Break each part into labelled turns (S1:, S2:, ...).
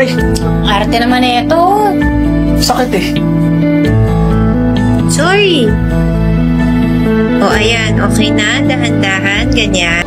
S1: Ay!
S2: Arte naman na ito.
S1: Sakit eh.
S3: Sorry. O, ayan. Okay na. Dahan-dahan. Ganyan.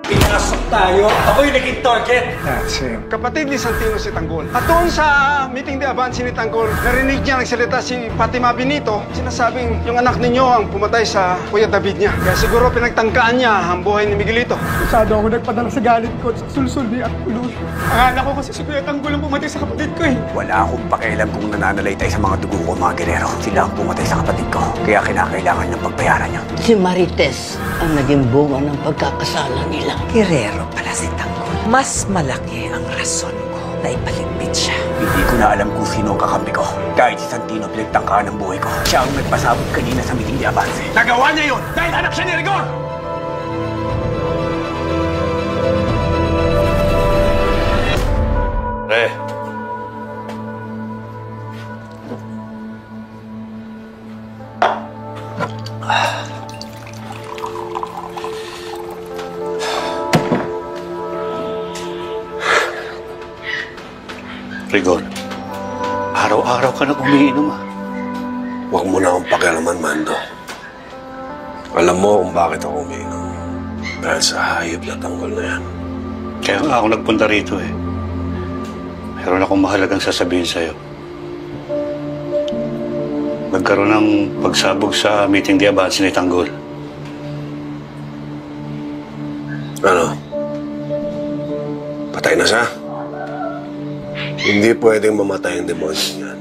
S1: Pinasok tayo. Ako yung naging target.
S4: That's him. Kapatid ni Santino si Tanggol. At doon sa meeting de avance ni Tanggol, narinig niya nagsalita si Fatima Benito. Sinasabing yung anak ninyo ang pumatay sa Kuya David niya. Kaya siguro pinagtangkaan niya ang buhay ni Miguelito.
S5: Masyado ako nagpadala sa galit ko sa sulsul ni Akulos. Akala ko kasi si Kuya Tanggol ang pumatay sa kapatid ko eh.
S6: Wala akong pakialam kung nananalaytay sa mga dugo ko, mga gerero. Sila ang pumatay sa kapatid ko. Kaya kinakailangan niyang pagbayaran niyo.
S7: Si Marites ang naging bunga ng pagkakasala nila.
S8: Guerrero pala si Tanggol. Mas malaki ang rason ko na ipaligpit siya.
S6: Hindi ko na alam kung sino ang kakampi ko. Kahit si Santino pinagtangkaan ng buhay ko. Siya ang nagpasabog kanina sa meeting de avance. Nagawa niya yun dahil anak siya ni Rigor!
S9: Rigor, araw-araw ka na umiinom ah.
S10: Huwag mo na akong pakialaman, Mando. Alam mo kung bakit ako umiinom. Dahil sa hayop na Tanggol na yan.
S9: Kaya nga ako nagpunta rito eh. Meron akong mahalagang sasabihin sa'yo. Nagkaroon ng pagsabog sa meeting de avance ni Tanggol.
S10: Ano? Patay na siya? Hindi pwedeng mamatay ang demonyo niyan.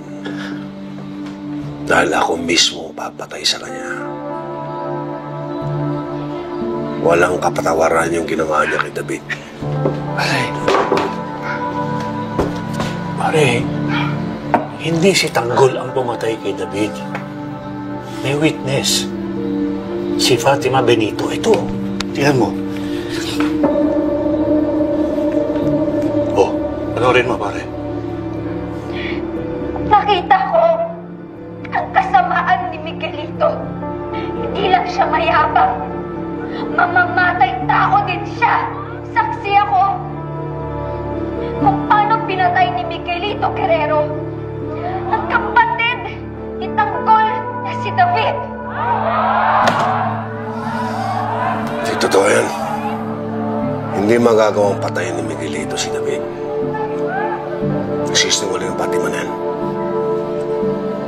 S10: Dahil ako mismo papatay sa kanya. Walang kapatawaran yung ginawa niya kay David.
S9: Pare, hindi si Tanggol ang pumatay kay David. May witness. Si Fatima Benito. Ito, tingnan mo. Oh, panoorin mo, pare.
S11: Nakita ko ang kasamaan ni Miguelito. Hindi lang siya mayabang. Mamamatay tao din siya. Saksi ako kung paano pinatay ni Miguelito Guerrero ang kapatid ni Tanggol na si David.
S10: Hindi totoo yan. Hindi magagawang patayin ni Miguelito si David. Nagsisinungaling ang Fatima na yan.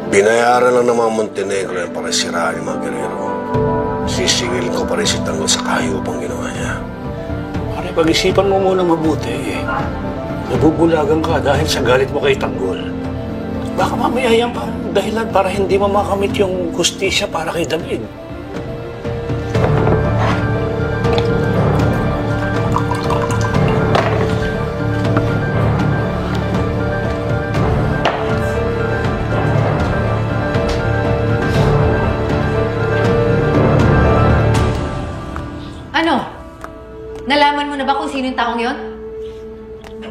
S10: Binayaran lang ng mga Montenegro yan para siraan yung mga Guerrero. Sisingilin ko pa rin si Tanggol sa kahiyupang ginawa niya.
S9: Pare, pag-isipan mo muna mabuti eh. Nabubulagan ka dahil sa galit mo kay Tanggol. Baka mamaya yan pa dahilan para hindi mo makamit yung hustisya para kay David.
S2: Ano? Nalaman mo na ba kung sino yung taong yon?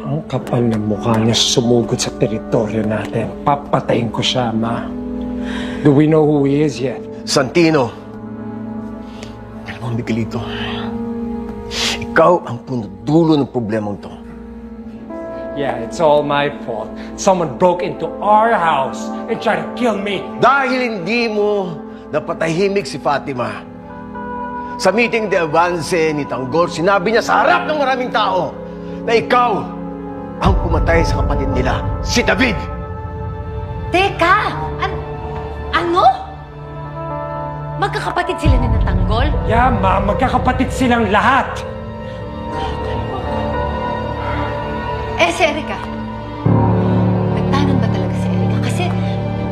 S5: Ang kapal ng mukha niya sumugod sa teritoryo natin. Papatayin ko siya, Ma. Do we know who he is yet?
S6: Santino. Alam mo, Miguelito, ikaw ang punot-dulo ng problemang to.
S5: Yeah, it's all my fault. Someone broke into our house and tried to kill me.
S6: Dahil hindi mo napatahimik si Fatima. Sa meeting de avance ni Tanggol, sinabi niya sa harap ng maraming tao na ikaw ang pumatay sa kapatid nila, si David!
S2: Teka! Ano? Magkakapatid sila na ng Tanggol?
S5: Yeah, Ma. Magkakapatid silang lahat.
S2: Si Erica. Nagtanong ba talaga si Erica? Kasi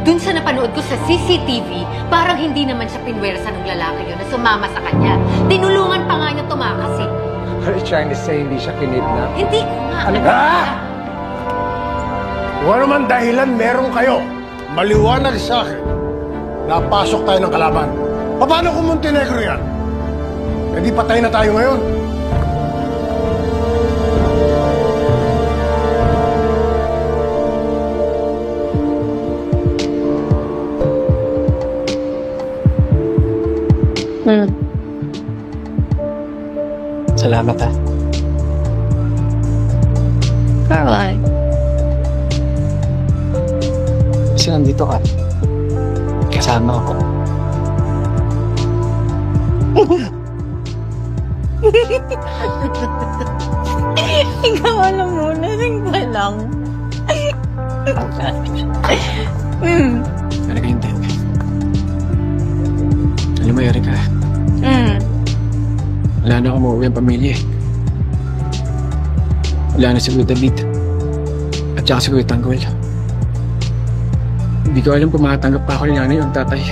S2: dun sa napanood ko sa CCTV, parang hindi naman siya pinwersa ng lalaki yun na sumama sa kanya. Tinulungan pa nga niya tumakas eh.
S5: Are you trying to say hindi siya kinidnap?
S2: Hindi ko nga.
S5: Ano
S6: ba? Kung ano man dahilan meron kayo, maliwanag sa akin. Napasok tayo ng kalaban. Paano kung Montenegro yan? E di patay na tayo ngayon.
S5: Salamat ha.
S3: Caroline.
S5: Kasi nandito ka. Kasama ako.
S3: Ikaw alam mo, lasing pa lang.
S5: Erika, hindi. Alam mo, Erika. Wala na akong mauwi ang pamilya eh. Wala na si Kuya David. At saka si Kuya Tanggol. Hindi ko alam kung makatanggap pa ako ni nanay o tatay.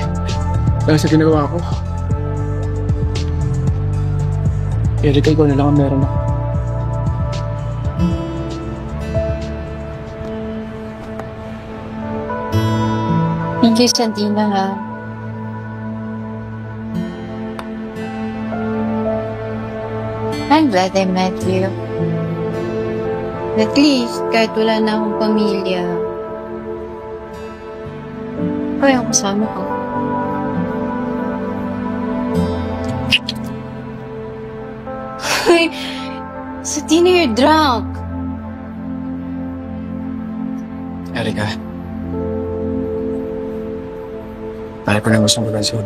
S5: Dahil sa ginagawa ko. Erika, ikaw na lang ang meron ako.
S3: Thank you, Santina, ha? I'm glad I met you. At least, kahit wala na akong pamilya, ikaw yung kasama ko. Santina, you're drunk.
S5: Erika. Tayo ko na gusto mo lang siya.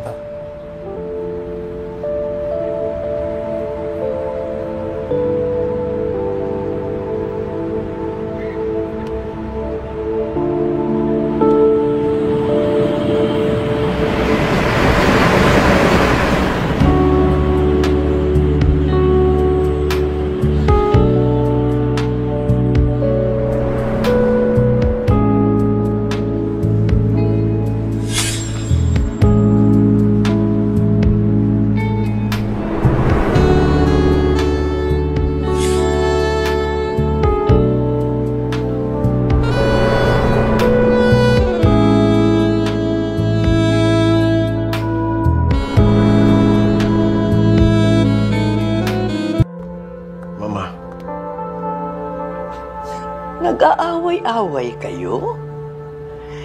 S7: Nag-aaway-away kayo?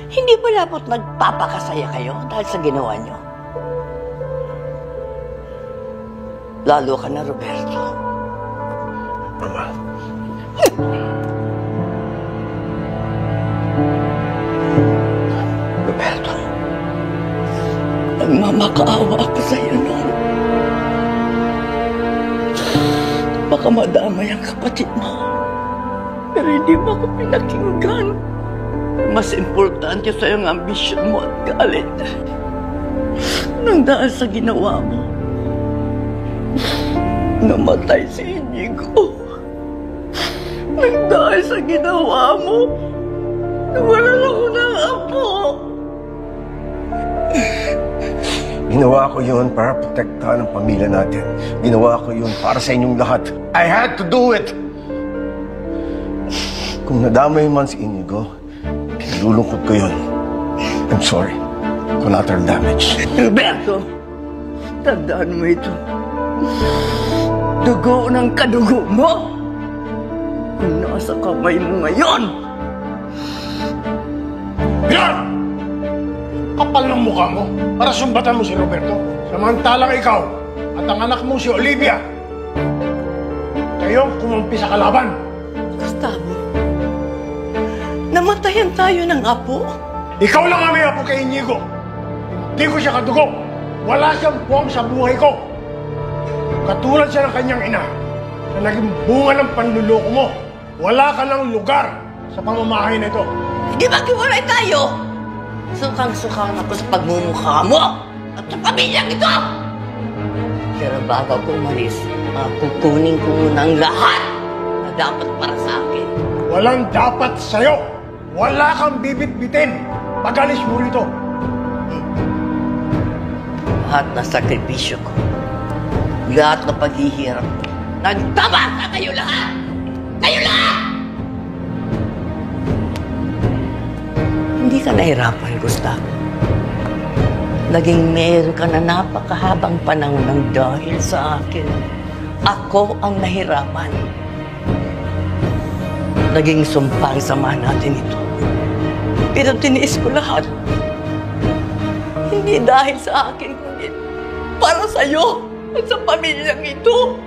S7: Hindi ba dapat nagpapakasaya kayo dahil sa ginawa nyo? Lalo ka na, Roberto.
S10: Mama.
S7: Roberto, nagmamakaawa ako sa'yo noon. Baka madamay ang kapatid mo. Pero hindi mo ako pinakinggan. Mas importante sa'yo ang ambisyon mo at galit. Nang dahil sa ginawa mo, namatay si Inigo. Nang dahil sa ginawa mo, nawalan ako ng apo.
S6: Ginawa ko yun para protektahan ang pamilya natin. Ginawa ko yun para sa inyong lahat. I had to do it! Kung nadamay man si Inigo, pinalulungkot ko yun. I'm sorry. Collateral damage.
S7: Roberto, tandaan mo ito. Dugo ng kadugo mo. Kung nasa kamay mo ngayon.
S9: Yan! Kapal ng mukha mo para sumbatan mo si Roberto. Samantalang ikaw at ang anak mo si Olivia. Kayo kumampi sa kalaban.
S7: Gustavo, namatayan tayo ng apo?
S9: Ikaw lang ang may apo kay Inigo. Hindi ko siya kadugo. Wala siyang puwang sa buhay ko. Katulad siya ng kanyang ina na naging bunga ng panluloko mo. Wala ka ng lugar sa pamamahay na ito.
S7: Hindi maghiwalay tayo! Sukang-sukang ako sa pagmumukha mo at sa pamilyang ito! Pero bago ako umalis, kukunin ko muna ang lahat na dapat para sa akin.
S9: Walang dapat sa'yo. Wala kang bibit-bitin. Pag-alis mo rito.
S7: Lahat na sakripisyo ko, lahat na paghihirap ko, nagtama sa kayo lahat! Kayo lahat! Hindi ka nahirapan, Gustavo. Naging meron ka na napakahabang panahon ng dahil sa akin. Ako ang nahirapan. Naging sumpang sama natin ito. Pero tiniis ko lahat. Hindi dahil sa akin, kundi para sa'yo at sa pamilyang ito.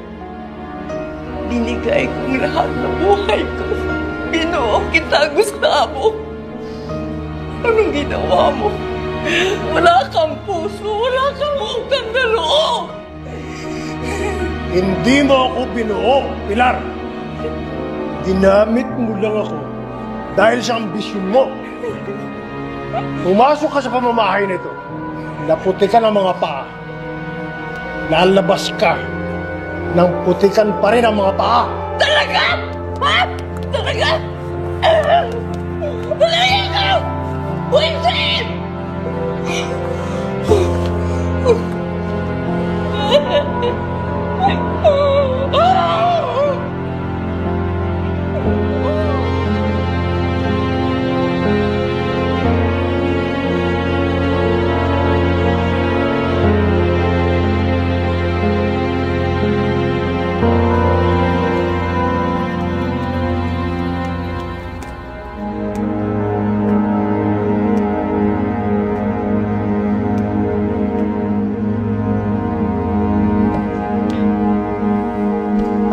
S7: Binigay kong lahat ng buhay ko. Binuo kita, Gustavo. Anong ginawa mo? Wala kang puso, wala kang utang na loob.
S5: Hindi mo ako binuo, Pilar. Ginamit mo lang ako dahil sa ambisyon mo. Pumasok ka sa pamamahay nito. Naputikan ang mga paa. Lalabas ka nang putikan pa rin ang mga paa.
S7: Talaga? Ha? Talaga? Talaga ka! Winston!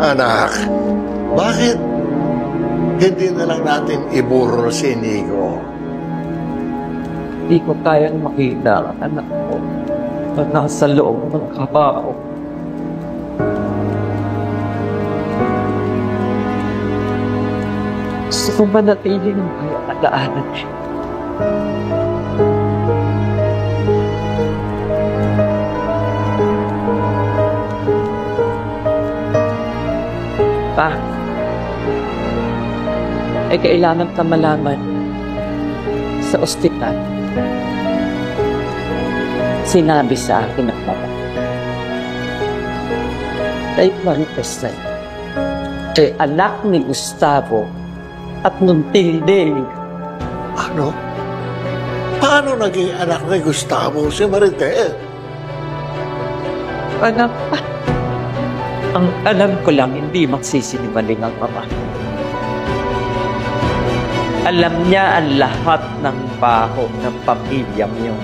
S12: Anak, bakit hindi na lang natin iburol si Inigo?
S8: Hindi ko kayang makita ang anak ko na nasa loob ng kabaho. Gusto kong manatili ng kayaan. Pa, kailangan ka malaman sa ospital. Sinabi sa akin ng mama. Type 1 percent. Anak ni Gustavo at nung tilding.
S12: Ano? Paano naging anak ni Gustavo si Maritel?
S8: Anak pa. Ang alam ko lang, hindi magsisinimaling ang mama. Alam niya ang lahat ng baho ng pamilyang yun.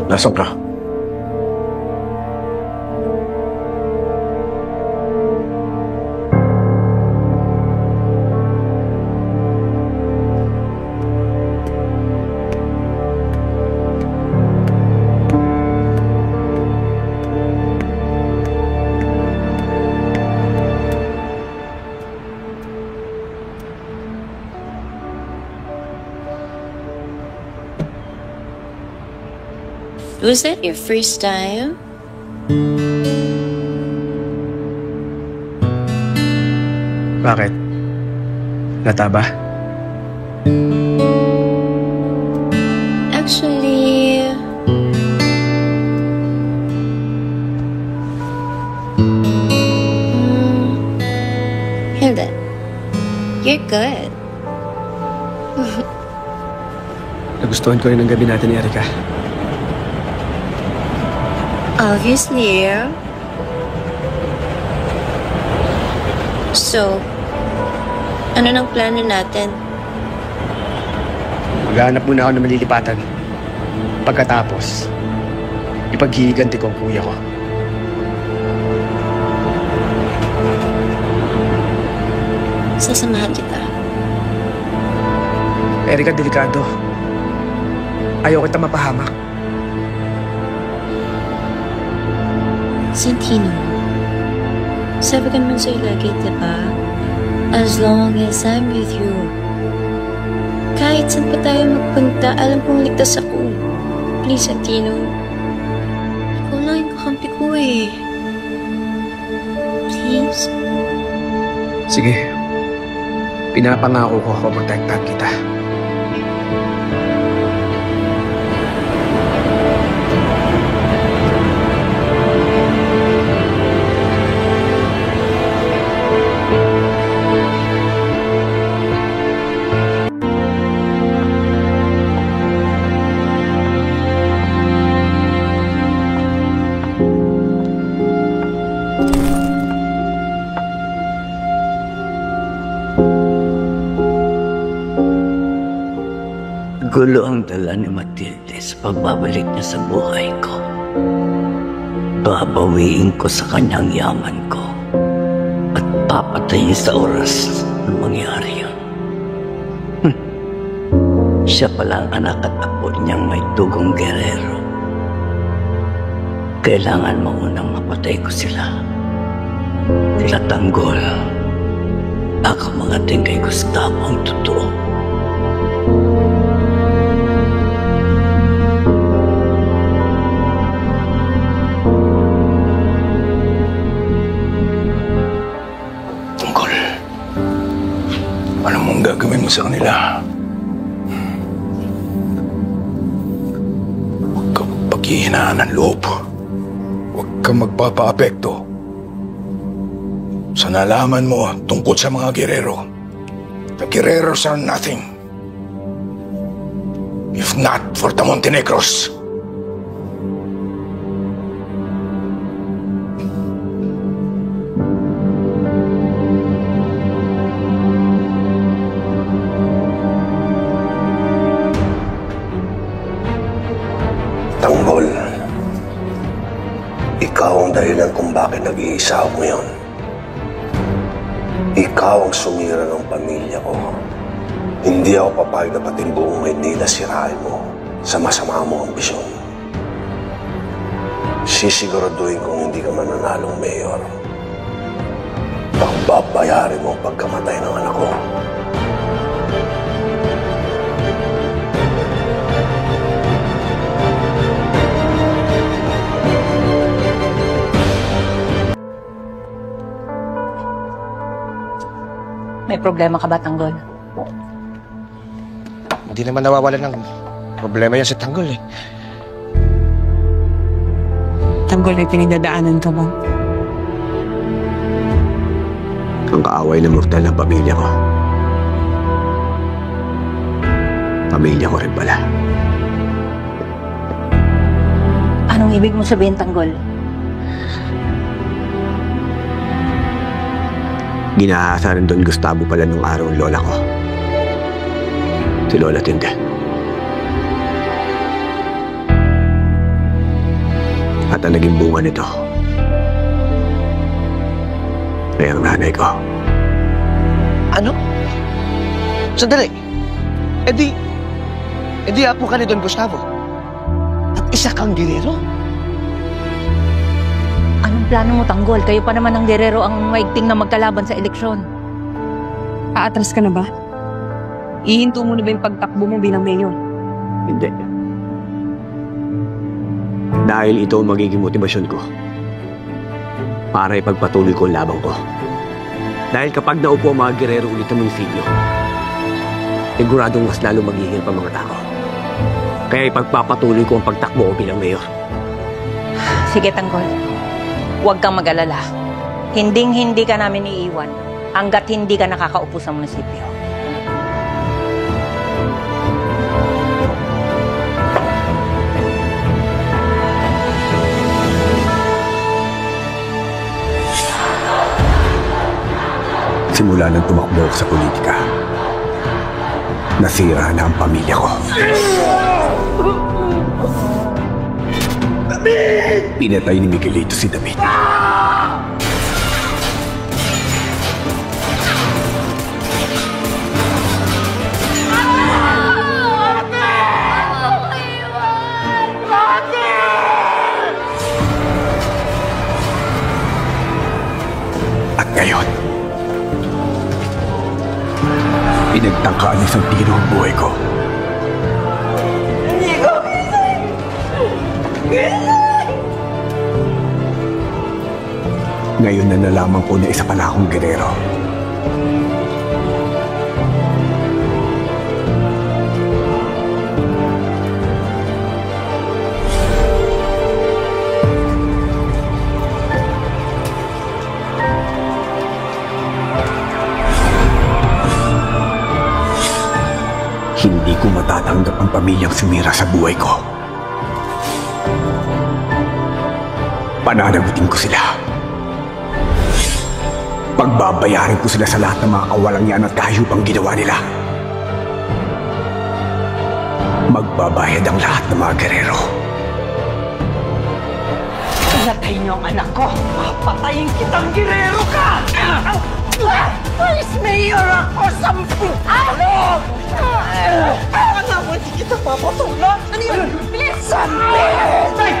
S12: Nasaan ka?
S3: Was that your first time?
S1: Bakit? Lata ba?
S3: Actually... Hilda, you're good.
S1: Nagustuhan ko rin ang gabi natin ni Erica.
S3: Obviously. So, ano nang plano natin?
S1: Maghahanap muna ako ng malilipatan. Pagkatapos, ipaghihiganti ko ang kuya ko.
S3: Sasamahan kita.
S1: Erica, delikado. Ayaw kita mapahamak.
S3: Santino, sabi ko naman sa'yo lagi, diba? As long as I'm with you, kahit saan pa tayo magpunta, alam kong ligtas ako. Please, Santino. Ikaw lang yung kakampi ko eh. Please?
S1: Sige. Pinapangako ko ako magtagtag kita.
S7: Magulo ang dala ni Matilde sa pagbabalik niya sa buhay ko. Babawiin ko sa kanyang yaman ko at papatayin sa oras na mangyari yun. Siya pala ang anak at apo niyang may dugong gerero. Kailangan maunang mapatay ko sila. Sila Tanggol. Ako mga kay Gustavo ang totoo.
S9: Tanggol, ano mong gagawin mo sa kanila? Huwag kang paghihinaan ng loob. Huwag kang magpapa-apekto. Sa nalaman mo tungkol sa mga gerero, the Guerreros are nothing if not for the Montenegros.
S10: Tanggol, ikaw ang dahilan kung bakit nag-iisa ako ngayon. Ikaw ang sumira ng pamilya ko. Hindi ako papayag na pati buong Maynila sirain mo sa masama mong ambisyon. Sisiguraduhin kung hindi ka mananalong mayor. Pagbabayarin mo ang pagkamatay ng anak ko.
S13: May problema ka ba, Tanggol?
S1: Hindi naman nawawalan ng problema yan si Tanggol eh.
S14: Tanggol, ay pinagdadaanan ka ba?
S6: Ang kaaway na mortal ng pamilya ko. Pamilya ko rin pala.
S13: Anong ibig mo sabihin, Tanggol?
S6: Ginahasa rin Don Gustavo pala nung araw ang lola ko. Si Lola Tinde. At ang naging bunga nito ay ang nanay ko.
S1: Ano? Sandali. E di apo ka ni Don Gustavo. At isa kang gerero?
S13: Anong plano mo, Tanggol? Kayo pa naman ang gerero ang maigting na magkalaban sa eleksyon.
S14: Aatras ka na ba? Ihinto mo na ba yung pagtakbo mo bilang mayor?
S6: Hindi. Dahil ito ang magiging motibasyon ko para ipagpatuloy ko ang laban ko. Dahil kapag naupo ang mga gerero ulit ng munisipyo, siguradong mas lalo maghihirap ang mga tao. Kaya ipagpapatuloy ko ang pagtakbo ko bilang mayor.
S13: Sige, Tanggol. Huwag kang mag-alala. Hinding-hindi ka namin iiwan hanggat hindi ka nakakaupo sa munisipyo.
S6: Simula nang tumakbo ako sa politika, nasira na ang pamilya ko. Pinatay ni Miguelito si David. At ngayon, pinagtangkaan niya sa tiro ang buhay ko.
S7: Hindi ko gising!
S6: Ngayon na nalaman ko na isa pala akong gerero. Hindi ko matatanggap ang pamilyang sumira sa buhay ko. Pananagutin ko sila. Pagbabayarin ko sila sa lahat ng mga kawalang yan at kahayupang ginawa nila. magbabayad ang lahat ng mga gerero.
S7: Pinatay niyo ang anak ko! Papatayin kitang girero ka! Vice Mayor ako! Sampung talo! Alam mo, hindi kita papatulog! Ano yun? Bilis! Sandali!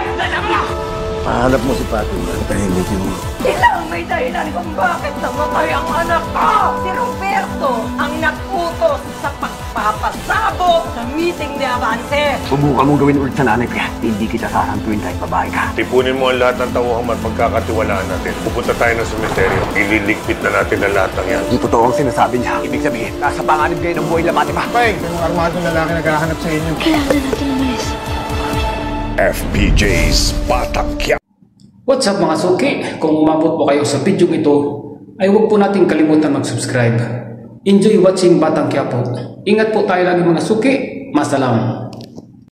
S6: Mahanap mo si Fatima. Tahimikin mo.
S7: Ilang may dahilan kung bakit namatay ang anak ko! Si Roberto ang nakutos sa pagpapasabog sa meeting ni Avance!
S6: Subukan mong gawin ulit sa nanay ko yan. Hindi kita sasantuin kahit babae ka.
S10: Tipunin mo ang lahat ng tauhang at pagkakatiwalaan natin. Pupunta tayo ng sementeryo. Ililigpit na natin ang lahat ng yan.
S6: Hindi totoo ang sinasabi niya. Ibig sabihin, nasa panganib kayo ng buhay lamati pa.
S4: Peng, may mga armadong lalaki naghahanap sa inyo.
S3: Kailangan natin umalis.
S10: FPJ's Batang Quiapo.
S15: What's up mga suki? Kung umabot po kayo sa video ito, ay huwag po nating kalimutan mag-subscribe. Enjoy watching Batang Quiapo. Ingat po tayo lagi mga suki. Masalam.